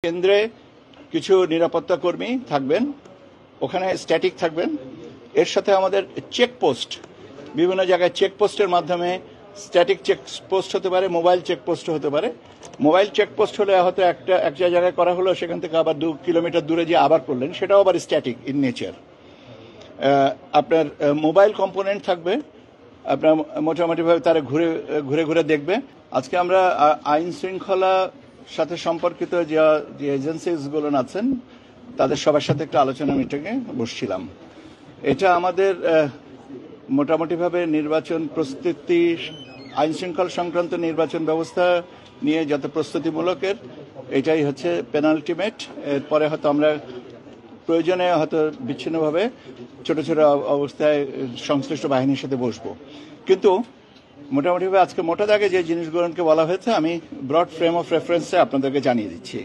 কেন্দ্রে কিছু নিরাপত্তা কর্মী থাকবেন, ওখানে স্ট্যাটিক থাকবেন। এর সাথে আমাদের চেকপোস্ট, বিভিন্ন জায়গায় চেকপোস্টের মাধ্যমে স্ট্যাটিক চেকপোস্ট হতে পারে, মোবাইল চেকপোস্ট হতে পারে। মোবাইল চেকপোস্ট হলে হয়তো একটা জায়গায় করা হলো, সেখান থেকে আবার 2 কিলোমিটার দূরে যে আবার করলেন, সেটাও আবার স্ট্যাটিক ইন নেচার। আপনার মোবাইল কম্পোনেন্ট থাকবে, আপনার মোটামুটিভাবে তারা ঘুরে ঘুরে দেখবে। আজকে আমরা আইন শৃঙ্খলা সাথে সম্পর্কিত যে এজেন্সিসগুলো আছেন তাদের সবার সাথে একটা আলোচনা মিটিংয়ে বসছিলাম। এটা আমাদের মোটামুটিভাবে নির্বাচন প্রস্তুতি, আইন শৃঙ্খলা সংক্রান্ত নির্বাচন ব্যবস্থা নিয়ে যত প্রস্তুতিমূলকের, এটাই হচ্ছে পেনাল্টিমেট। এরপরে হয়তো আমরা প্রয়োজনে হয়তো বিচ্ছিন্নভাবে ছোট ছোট অবস্থায় সংশ্লিষ্ট বাহিনীর সাথে বসবো। কিন্তু মোটামুটিভাবে আজকে মোটা দাগে যে জিনিসগুলোকে বলা হয়েছে আমি ব্রড ফ্রেম অফ রেফারেন্সে আপনাদেরকে জানিয়ে দিচ্ছি।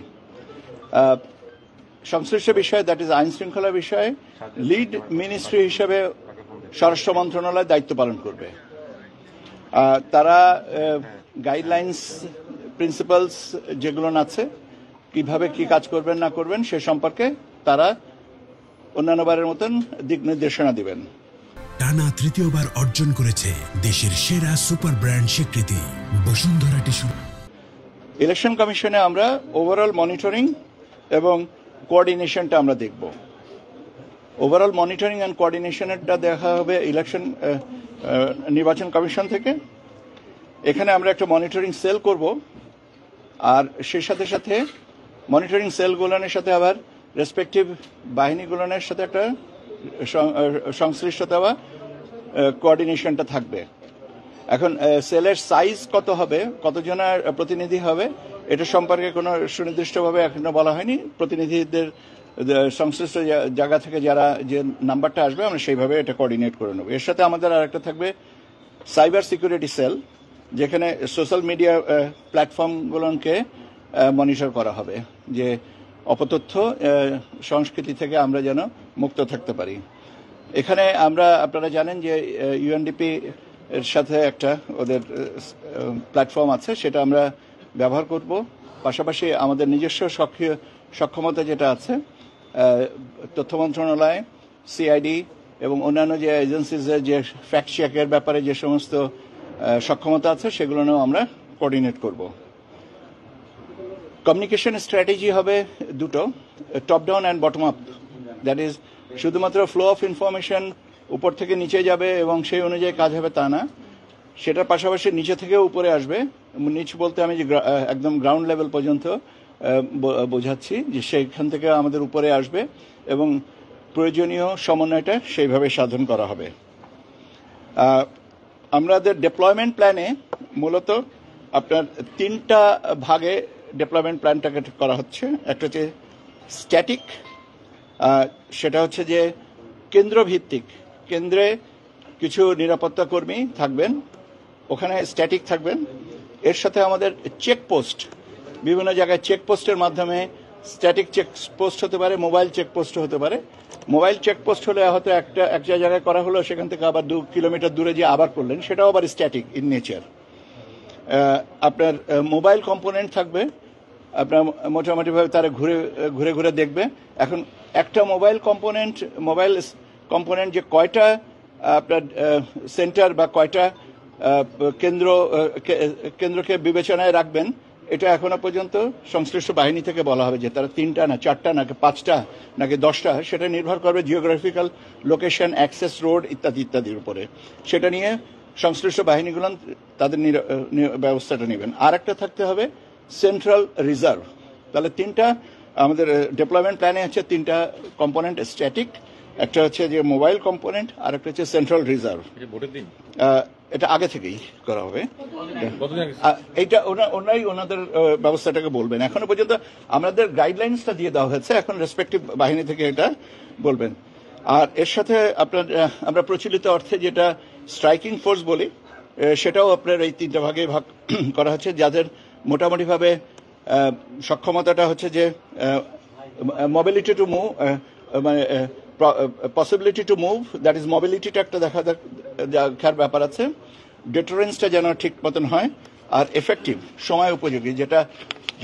সংশ্লিষ্ট বিষয়, দ্যাট ইজ আইন শৃঙ্খলা বিষয়ে লিড মিনিস্ট্রি হিসেবে স্বরাষ্ট্র মন্ত্রণালয় দায়িত্ব পালন করবে। তারা গাইডলাইন্স, প্রিন্সিপালস যেগুলো আছে, কিভাবে কি কাজ করবেন না করবেন সে সম্পর্কে তারা অন্যান্যবারের মতন দিক নির্দেশনা দিবেন। টানা তৃতীয়বার অর্জন করেছে দেশের সেরা সুপার ব্র্যান্ড স্বীকৃতি বসুন্ধরা টিস্যু। ইলেকশন কমিশনে আমরা ওভারঅল মনিটরিং এবং কোঅর্ডিনেশনটা আমরা দেখব। ওভারঅল মনিটরিং অ্যান্ড কোঅর্ডিনেশনটা দেখা হবে নির্বাচন কমিশন থেকে। এখানে আমরা একটা মনিটরিং সেল করব, আর সেই সাথে সাথে মনিটরিং সেলগুলোর সাথে আবার রেসপেক্টিভ বাহিনীগুলোর সাথে একটা সংশ্লিষ্টতা বা কোঅর্ডিনেশনটা থাকবে। এখন সেলের সাইজ কত হবে, কতজনের প্রতিনিধি হবে, এটা সম্পর্কে কোনো সুনির্দিষ্টভাবে এখনো বলা হয়নি। প্রতিনিধিদের সংশ্লিষ্ট জায়গা থেকে যারা যে নাম্বারটা আসবে আমরা সেইভাবে এটা কোঅর্ডিনেট করে নেব। এর সাথে আমাদের আর একটা থাকবে সাইবার সিকিউরিটি সেল, যেখানে সোশ্যাল মিডিয়া প্ল্যাটফর্মগুলোকে মনিটর করা হবে, যে অপতথ্য সংস্কৃতি থেকে আমরা যেন মুক্ত থাকতে পারি। এখানে আপনারা জানেন যে ইউএনডিপি এর সাথে একটা ওদের প্ল্যাটফর্ম আছে, সেটা আমরা ব্যবহার করব। পাশাপাশি আমাদের নিজস্ব সক্ষমতা যেটা আছে, তথ্য মন্ত্রণালয়, সিআইডি এবং অন্যান্য যে এজেন্সিজের যে ফ্যাক্ট চেকের ব্যাপারে যে সমস্ত সক্ষমতা আছে, সেগুলো নিয়েও আমরা কোঅর্ডিনেট করব। কমিউনিকেশন স্ট্র্যাটেজি হবে দুটো, top down and bottom up. That is শুধুমাত্র ফ্লো অফ ইনফরমেশন উপর থেকে নিচে যাবে এবং সেই অনুযায়ী কাজ হবে তা না, সেটার পাশাপাশি নিচে থেকেও উপরে আসবে। নিচ বলতে আমি যে একদম গ্রাউন্ড লেভেল পর্যন্ত বোঝাচ্ছি, যে সেইখান থেকে আমাদের উপরে আসবে এবং প্রয়োজনীয় সমন্বয়টা সেইভাবে সাধন করা হবে। আমাদের ডেপ্লয়মেন্ট প্ল্যানে মূলত আপনার 3টা ভাগে ডেপ্লয়মেন্ট প্ল্যানটাকে করা হচ্ছে। একটা হচ্ছে স্ট্যাটিক, সেটা হচ্ছে যে কেন্দ্রভিত্তিক, কেন্দ্রে কিছু নিরাপত্তা কর্মী থাকবেন, ওখানে স্ট্যাটিক থাকবেন। এর সাথে আমাদের চেকপোস্ট, বিভিন্ন জায়গায় চেকপোস্টের মাধ্যমে স্ট্যাটিক চেকপোস্ট হতে পারে, মোবাইল চেকপোস্ট হতে পারে। মোবাইল চেকপোস্ট হলে হয়তো একটা জায়গায় করা হলো, সেখান থেকে আবার 2 কিলোমিটার দূরে যে আবার করলেন, সেটাও আবার স্ট্যাটিক ইন নেচার। আপনার মোবাইল কম্পোনেন্ট থাকবে, আপনার মোটামুটিভাবে তারা ঘুরে ঘুরে দেখবে। এখন একটা মোবাইল কম্পোনেন্ট যে কয়টা আপনার সেন্টার বা কয়টা কেন্দ্রকে বিবেচনায় রাখবেন, এটা এখনো পর্যন্ত সংশ্লিষ্ট বাহিনী থেকে বলা হবে যে তারা 3টা না 4টা নাকি 5টা নাকি 10টা, সেটা নির্ভর করবে জিওগ্রাফিক্যাল লোকেশন, অ্যাক্সেস রোড ইত্যাদি ইত্যাদির উপরে। সেটা নিয়ে সংশ্লিষ্ট বাহিনীগুলো তাদের ব্যবস্থাটা নেবেন। আর একটা থাকতে হবে সেন্ট্রাল রিজার্ভ। তাহলে 3টা আমাদের ডেপ্লয়মেন্ট প্ল্যানে হচ্ছে 3টা কম্পোনেন্ট স্ট্যাটিক, একটা হচ্ছে যে মোবাইল কম্পোনেন্ট, আর একটা হচ্ছে সেন্ট্রাল রিজার্ভ। এটা আগে থেকেই করা হবে, এইটা ওনাদের ব্যবস্থাটাকে বলবেন। এখনো পর্যন্ত আমাদের গাইডলাইন্সটা দিয়ে দেওয়া হয়েছে, এখন রেসপেক্টিভ বাহিনী থেকে এটা বলবেন। আর এর সাথে আমরা প্রচলিত অর্থে যেটা স্ট্রাইকিং ফোর্স বলি, সেটাও আপনার এই 3টা ভাগে ভাগ করা হচ্ছে, যাদের মোটামুটিভাবে সক্ষমতাটা হচ্ছে যে মোবিলিটি টু মুভ, মানে possibility to move, that is মোবিলিটিটা একটা দেখার ব্যাপার আছে। ডেটারেন্সটা যেন ঠিক মতন হয়, আর এফেক্টিভ, সময় উপযোগী, যেটা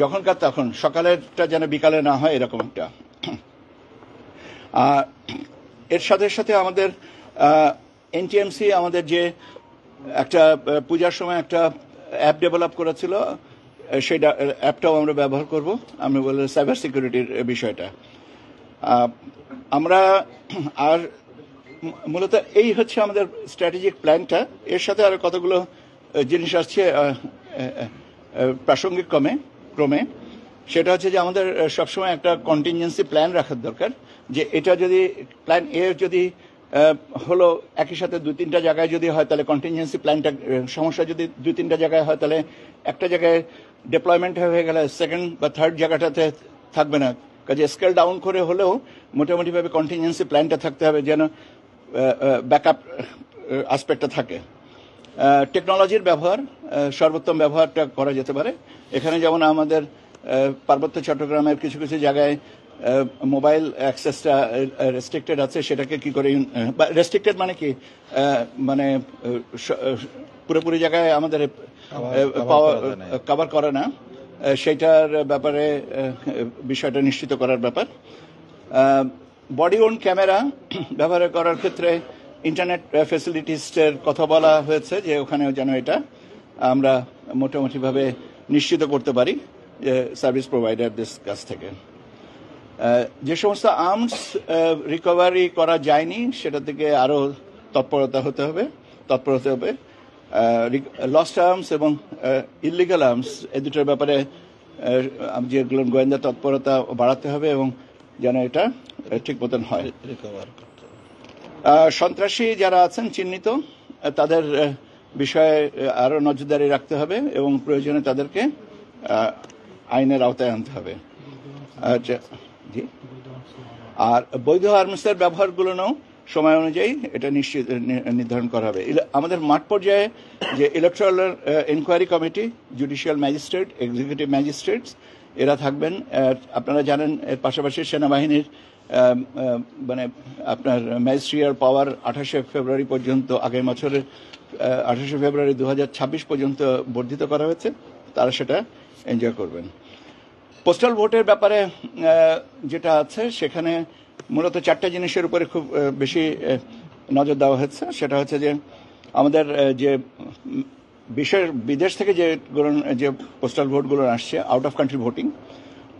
যখনকার তখন, সকালেরটা যেন বিকালে না হয় এরকম একটা। এর সাথে সাথে আমাদের এনটিএমসি আমাদের যে একটা পূজার সময় একটা অ্যাপ ডেভেলপ করেছিল, সেই অ্যাপটাও আমরা ব্যবহার করব। আমরা বলি সাইবার সিকিউরিটির বিষয়টা আমরা। আর মূলত এই হচ্ছে আমাদের স্ট্র্যাটেজিক প্ল্যানটা। এর সাথে আরো কতগুলো জিনিস আসছে প্রাসঙ্গিক ক্রমে। সেটা হচ্ছে যে আমাদের সবসময় একটা কন্টিনজেন্সি প্ল্যান রাখার দরকার, যে এটা যদি প্ল্যান এ যদি হলো একই সাথে 2-3টা জায়গায় যদি হয়, তাহলে কন্টিনজেন্সি প্ল্যানটা, সমস্যা যদি 2-3টা জায়গায় হয়, তাহলে একটা জায়গায় ডিপ্লয়মেন্ট হয়ে গেলে সেকেন্ড বা থার্ড জায়গাটাতে থাকবে না। কাজে স্কেল ডাউন করে হলেও মোটামুটিভাবে কন্টিনজেন্সি প্ল্যানটা থাকতে হবে, যেন ব্যাকআপ আসপেক্টটা থাকে। টেকনোলজির ব্যবহার, সর্বোত্তম ব্যবহারটা করা যেতে পারে। এখানে যেমন আমাদের পার্বত্য চট্টগ্রামের কিছু কিছু জায়গায় মোবাইল অ্যাক্সেসটা রেস্ট্রিক্টেড আছে, সেটাকে কি করে, রেস্ট্রিক্টেড মানে কি, মানে পুরোপুরি জায়গায় আমাদের কভার করে না, সেইটার ব্যাপারে বিষয়টা নিশ্চিত করার ব্যাপার। বডি ওন ক্যামেরা ব্যবহার করার ক্ষেত্রে ইন্টারনেট ফেসিলিটিসের কথা বলা হয়েছে, যে ওখানে যেন এটা আমরা মোটামুটিভাবে নিশ্চিত করতে পারি সার্ভিস প্রোভাইডারদের কাছ থেকে। যে সমস্ত আর্মস রিকভারি করা যায়নি, সেটা থেকে আরো তৎপরতা হতে হবে। লস্ট আর্মস এবং ইলিগাল আর্মস, এই দুটোর ব্যাপারে যেগুলো গোয়েন্দা তৎপরতা বাড়াতে হবে, এবং যেন এটা ঠিক মতন হয়। সন্ত্রাসী যারা আছেন চিহ্নিত, তাদের বিষয়ে আরো নজরদারি রাখতে হবে, এবং প্রয়োজনে তাদেরকে আইনের আওতায় আনতে হবে। জি, আর বৈধ আর্মসের ব্যবহারগুলো সময় অনুযায়ী এটা নির্ধারণ করা হবে। আমাদের মাঠ পর্যায়ে যে electoral inquiry committee, judicial magistrate, executive magistrates, এরা থাকবেন। আপনারা জানেন এর পাশাপাশি সেনাবাহিনীর মানে আপনার ম্যাজিস্ট্রিয়াল পাওয়ার 28শে ফেব্রুয়ারি পর্যন্ত, আগের বছরের 28শে ফেব্রুয়ারি 2026 পর্যন্ত বর্ধিত করা হয়েছে। তারা সেটা এনজয় করবেন। পোস্টাল ভোটের ব্যাপারে যেটা আছে, সেখানে মূলত 4টা জিনিসের উপরে খুব বেশি নজর দেওয়া হচ্ছে। সেটা হচ্ছে যে আমাদের যে বিদেশ থেকে যে পোস্টাল ভোটগুলো আসছে, আউট অফ কান্ট্রি ভোটিং,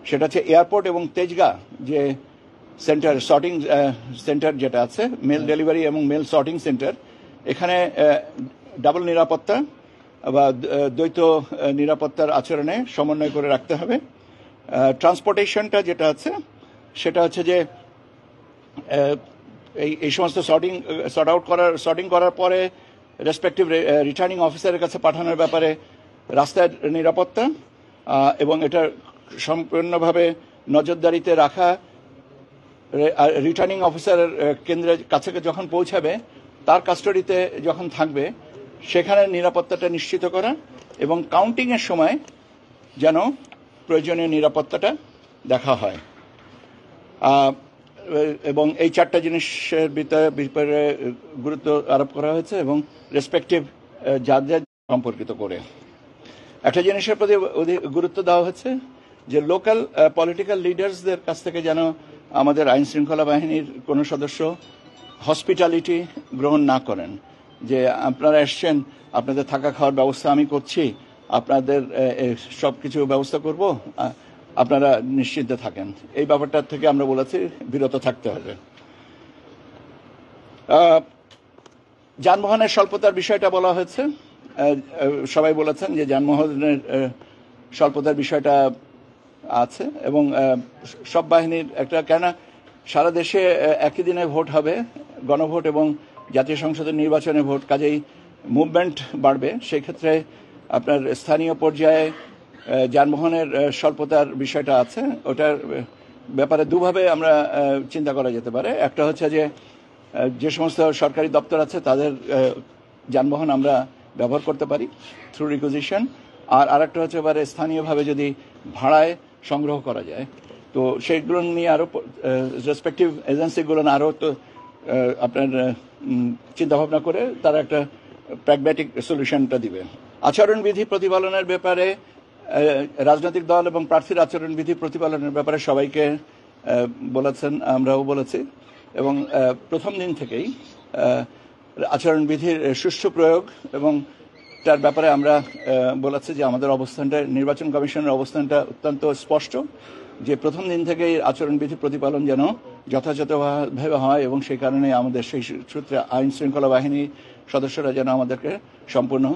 সেটা হচ্ছে এয়ারপোর্ট এবং তেজগাঁ যে সেন্টার, সর্টিং সেন্টার যেটা আছে, মেল ডেলিভারি এবং মেল সর্টিং সেন্টার, এখানে ডাবল নিরাপত্তা বা দ্বৈত নিরাপত্তার আচরণে সমন্বয় করে রাখতে হবে। ট্রান্সপোর্টেশনটা যেটা আছে, সেটা হচ্ছে যে এই সমস্ত সর্টিং করার পরে রেসপেক্টিভ রিটার্নিং অফিসারের কাছে পাঠানোর ব্যাপারে রাস্তার নিরাপত্তা, এবং এটা সম্পূর্ণভাবে নজরদারিতে রাখা। রিটার্নিং অফিসারের কেন্দ্রের কাছে যখন পৌঁছাবে, তার কাস্টডিতে যখন থাকবে, সেখানে নিরাপত্তাটা নিশ্চিত করা, এবং কাউন্টিং এর সময় যেন প্রয়োজনীয় নিরাপত্তাটা দেখা হয়। এবং এই 4টা জিনিসের ব্যাপারে গুরুত্ব আরোপ করা হয়েছে, এবং রেসপেক্টিভ যাদের সম্পর্কিত করে একটা জিনিসের প্রতি গুরুত্ব দেওয়া হচ্ছে, যে লোকাল পলিটিক্যাল লিডার্সদের কাছ থেকে যেন আমাদের আইন শৃঙ্খলা বাহিনীর কোনো সদস্য হসপিটালিটি গ্রহণ না করেন, যে আপনারা এসছেন, আপনাদের থাকা খাওয়ার ব্যবস্থা আমি করছি, আপনাদের সবকিছু ব্যবস্থা করব, আপনারা নিশ্চিন্তে থাকেন। এই ব্যাপারটা থেকে আমরা বলেছি বিরত থাকতে হবে। যানবাহনের স্বল্পতার বিষয়টা বলা হয়েছে। সবাই বলেছেন যে যানবাহনের স্বল্পতার বিষয়টা আছে, এবং সব বাহিনীর একটা, কেন সারা দেশে একই দিনে ভোট হবে, গণভোট এবং জাতীয় সংসদের নির্বাচনে ভোট, কাজেই মুভমেন্ট বাড়বে। সেই ক্ষেত্রে আপনার স্থানীয় পর্যায়ে যানবাহনের স্বল্পতার বিষয়টা আছে। ওটার ব্যাপারে দুভাবে আমরা চিন্তা করা যেতে পারে। একটা হচ্ছে যে সমস্ত সরকারি দপ্তর আছে, তাদের যানবাহন আমরা ব্যবহার করতে পারি থ্রু রিকুইজিশন, আর আরেকটা হচ্ছে এবারে স্থানীয়ভাবে যদি ভাড়ায় সংগ্রহ করা যায়, তো সেইগুলো নিয়ে আরো রেসপেক্টিভ এজেন্সিগুলো আরো তো আপনার চিন্তাভাবনা করে তারা একটা প্র্যাগম্যাটিক সলিউশনটা দিবে। আচরণবিধি প্রতিপালনের ব্যাপারে রাজনৈতিক দল এবং প্রার্থীর আচরণবিধি প্রতিপালনের ব্যাপারে সবাইকে বলেছেন, আমরাও বলেছি, এবং প্রথম দিন থেকেই আচরণবিধির সুষ্ঠু প্রয়োগ এবং তার ব্যাপারে আমরা বলেছি যে আমাদের অবস্থানটা, নির্বাচন কমিশনের অবস্থানটা অত্যন্ত স্পষ্ট, যে প্রথম দিন থেকেই আচরণবিধি প্রতিপালন যেন যথাযথভাবে হয়, এবং সেই কারণে আমাদের সেই সূত্রে আইন শৃঙ্খলা বাহিনী সদস্যরা যেন আমাদেরকে সম্পূর্ণ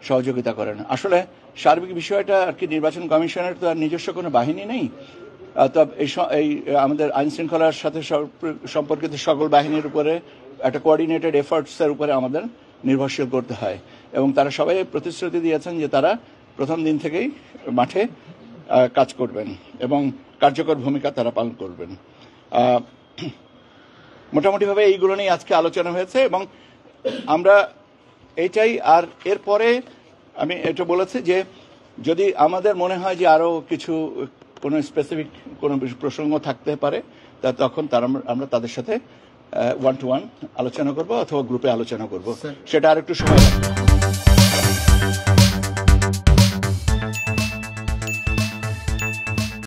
সহযোগিতা করেন। আসলে সার্বিক বিষয়টা আর কি, নির্বাচন কমিশনের তো আর নিজস্ব কোনো বাহিনী নেই, তবে এই আমাদের আইন শৃঙ্খলার সাথে সম্পর্কিত সকল বাহিনীর উপরে একটা কোঅর্ডিনেটেড এফার্টসের উপরে আমাদের নির্ভরশীল করতে হয়, এবং তারা সবাই প্রতিশ্রুতি দিয়েছেন যে তারা প্রথম দিন থেকেই মাঠে কাজ করবেন এবং কার্যকর ভূমিকা তারা পালন করবেন। মোটামুটিভাবে এইগুলো নিয়ে আজকে আলোচনা হয়েছে, এবং আমরা এইটাই, আর এরপরে আমি এটা বলেছি যে যদি আমাদের মনে হয় যে আরও কোনো স্পেসিফিক কোনো প্রসঙ্গ থাকতে পারে, তখন আমরা তাদের সাথে 1-to-1 আলোচনা করব অথবা গ্রুপে আলোচনা করব, সেটা আর একটু সময় লাগবে।